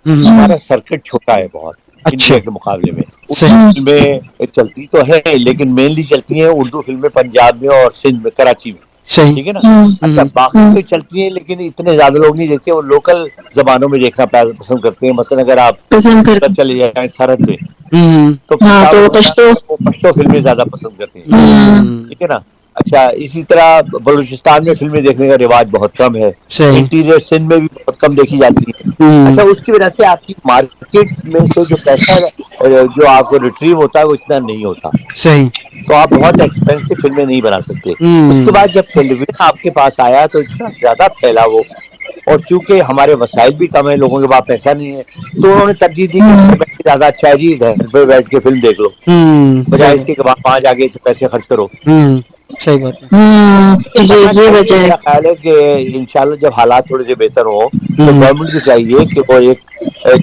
ہمارا سرکٹ چھوٹا ہے بہت اچھا انڈیا کے مقابلے میں. صحیح. اردو فلمیں چلتی تو ہے لیکن مینلی چلتی ہیں اردو فلمیں پنجاب میں اور سندھ میں کراچی میں. صحیح. ٹھیک ہے نا. اچھا باقی تو چلتی ہیں لیکن اتنے زیادہ لوگ نہیں دیکھتے, وہ لوکل زبانوں میں دیکھنا پسند کرتے ہیں. مثلا اگر آپ ادھر چلے جائیں سرحد پہ تو وہ پشتو فلمیں زیادہ پسند کرتے ہیں. ٹھیک ہے نا. اچھا اسی طرح بلوچستان میں فلمیں دیکھنے کا رواج بہت کم ہے. صحیح. انٹیریئر سندھ میں بھی بہت کم دیکھی جاتی ہے. اچھا اس کی وجہ سے آپ کی مارکیٹ میں سے جو پیسہ جو آپ کو ریٹریو ہوتا ہے وہ اتنا نہیں ہوتا, صحیح. تو آپ بہت ایکسپینسو فلمیں نہیں بنا سکتے. اس کے بعد جب ٹیلی ویژن آپ کے پاس آیا تو اتنا زیادہ پھیلا وہ, اور چونکہ ہمارے وسائل بھی کم ہے, لوگوں کے پاس پیسہ نہیں ہے, تو انہوں نے ترجیح دی کہ گھر بیٹھ کے زیادہ اچھا ہے جی گھر پہ بیٹھ کے فلم دیکھ لو, بجائے صحیح اس کے کہ وہاں جا کے پیسے خرچ کرو. صحیح بات ہے. کرنا یہ چاہیے, وجہ ہے. میرا خیال ہے کہ انشاءاللہ جب حالات تھوڑے سے بہتر ہوں تو گورنمنٹ کو چاہیے کہ وہ ایک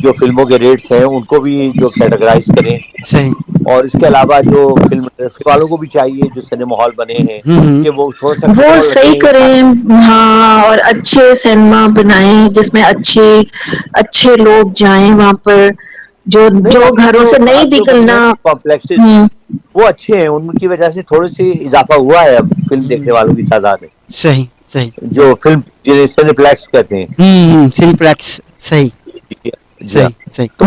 جو فلموں کے ریٹس ہیں ان کو بھی جو کیٹاگرائز کریں, صحیح. اور اس کے علاوہ جو فلم والوں کو بھی چاہیے جو سنیما ہال بنے ہیں کہ وہ تھوڑا سا وہ کنٹرول صحیح رکھیں. کریں, ہاں, اور اچھے سینما بنائیں جس میں اچھے لوگ جائیں وہاں پر, جو نہیں گھروں سے نہیں اب جو بنے نکلنا. ہیں کمپلیکسز وہ اچھے ہیں, ان کی وجہ سے تھوڑی سی اضافہ ہوا ہے اب فلم دیکھنے والوں کی تعداد میں, صحیح. صحیح. جو فلم سینیپلیکس کہتے ہیں. سنیپلیکس. صحیح. جی ہاں, صحیح. صحیح. تو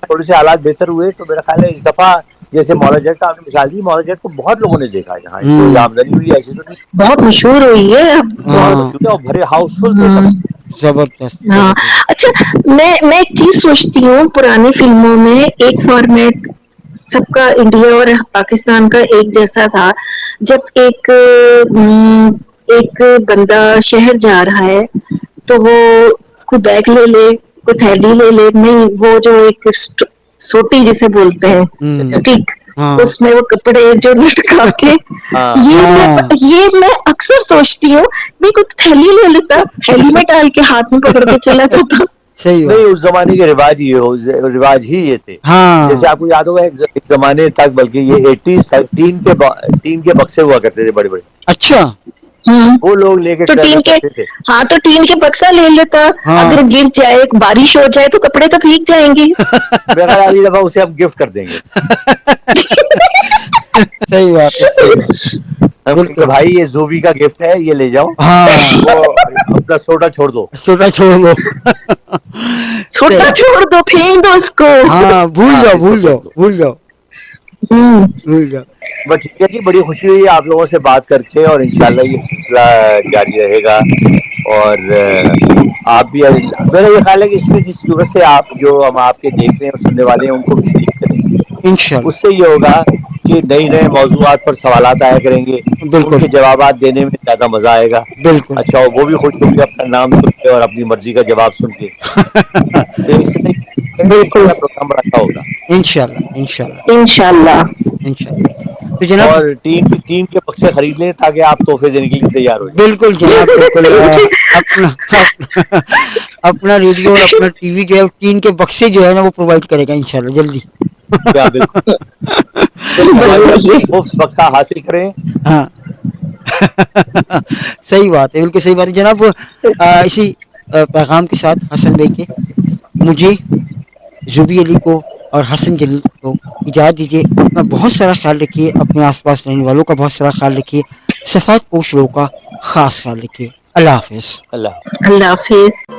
تھوڑے سے حالات بہتر ہوئے تو میرا خیال ہے اس دفعہ جیسے مولا جٹ کا آپ نے مثال دی, مولا جٹ کو بہت لوگوں نے دیکھا یہاں, جو آمدنی ہوئی ایسی تو نہیں, بہت مشہور ہوئی ہے بہت بہت. مشہور ہے اور بھرے ہاؤس فل تھے سب. زبردست. ہاں زبردست. اچھا, میں ایک چیز سوچتی ہوں, پرانی فلموں میں ایک فارمیٹ سب کا انڈیا اور پاکستان کا ایک جیسا تھا. جب ایک بندہ شہر جا رہا ہے تو وہ کوئی بیگ لے لے, کوئی تھیلی لے لے, نہیں وہ جو ایک سوٹی جسے بولتے ہیں اسٹک, ہاں. اس میں وہ کپڑے جو لٹکا کے, ہاں یہ میں اکثر سوچتی ہوں بھی کوئی تھیلی لے لیتا, تھیلی میں ڈال کے ہاتھ میں پکڑ کے چلا جاتا. صحیح نہیں بات. اس زمانے کے رواج ہی یہ تھے. ہاں. جیسے آپ کو یاد ہوگا ایک زمانے تک, بلکہ یہ 80s تک ٹین کے بکسے ہوا کرتے تھے بڑے بڑے, اچھا. وہ لوگ لے کے تو ٹریول ٹین کے, کرتے تھے. ہاں تو ٹین کے بکسا لے لیتا, ہاں. اگر گر جائے بارش ہو جائے تو کپڑے تو بھیگ جائیں گے. میرا خیال اگلی دفعہ اسے ہم گفٹ کر دیں گے. صحیح بات ہے. صحیح بات. ہم کہیں کہ بالکل. بھائی یہ زوبی کا گفٹ ہے, یہ لے جاؤ, ہاں. وہ اپنا سوٹا چھوڑ دو. سوٹا چھوڑ دو. چھوٹا چھوڑ دو, پھینک دو اس کو. ہاں بھول ہاں جاؤ اس کو بھول جاؤ پھینک دو. بھول جاؤ بھول جاؤ. بس ٹھیک ہے جی, بڑی خوشی ہوئی آپ لوگوں سے بات کر کے, اور انشاءاللہ یہ سلسلہ جاری رہے گا. اور آپ بھی, میرا یہ خیال ہے کہ اس میں جس صورت سے آپ جو ہم آپ کے دیکھ رہے ہیں اور سننے والے ہیں ان کو بھی شریک کریں, اس سے انشاءاللہ. یہ ہوگا کہ نئی نئے موضوعات پر سوالات آیا کریں گے, ان بالکل. کے جوابات دینے میں زیادہ مزہ آئے گا. بالکل. اچھا وہ بھی خوش ہوں گے اپنا نام سن کے اور اپنی مرضی کا جواب سن کے. تو اس سے بالکل, انشاءاللہ پروگرام بڑا اچھا ہوگا. انشاءاللہ. انشاءاللہ. انشاءاللہ. انشاءاللہ. تو جناب, اور ٹین کے بکسے خرید لیں تاکہ آپ تحفے دینے کے لیے تیار ہو جائیں. بالکل جناب بالکل. اپنا اپنا ریڈیو اور اپنا ٹی وی جو ہے ٹین کے بکسے جو ہے نا وہ پرووائڈ کرے گا انشاءاللہ جلدی. کیا بالکل بس ہماری طرف سے یہی مفت بکسا حاصل کریں. ہاں صحیح بات ہے, بالکل صحیح بات ہے جناب. اسی پیغام کے ساتھ حسن بھائی کے مجھے, زبی علی کو اور حسن جلیل کو اجازت دیجیے. اپنا بہت سارا خیال رکھیے, اپنے آس پاس رہنے والوں کا بہت سارا خیال رکھیے, سفید پوش لوگوں کا خاص خیال رکھیے. اللہ حافظ. اللہ اللہ حافظ.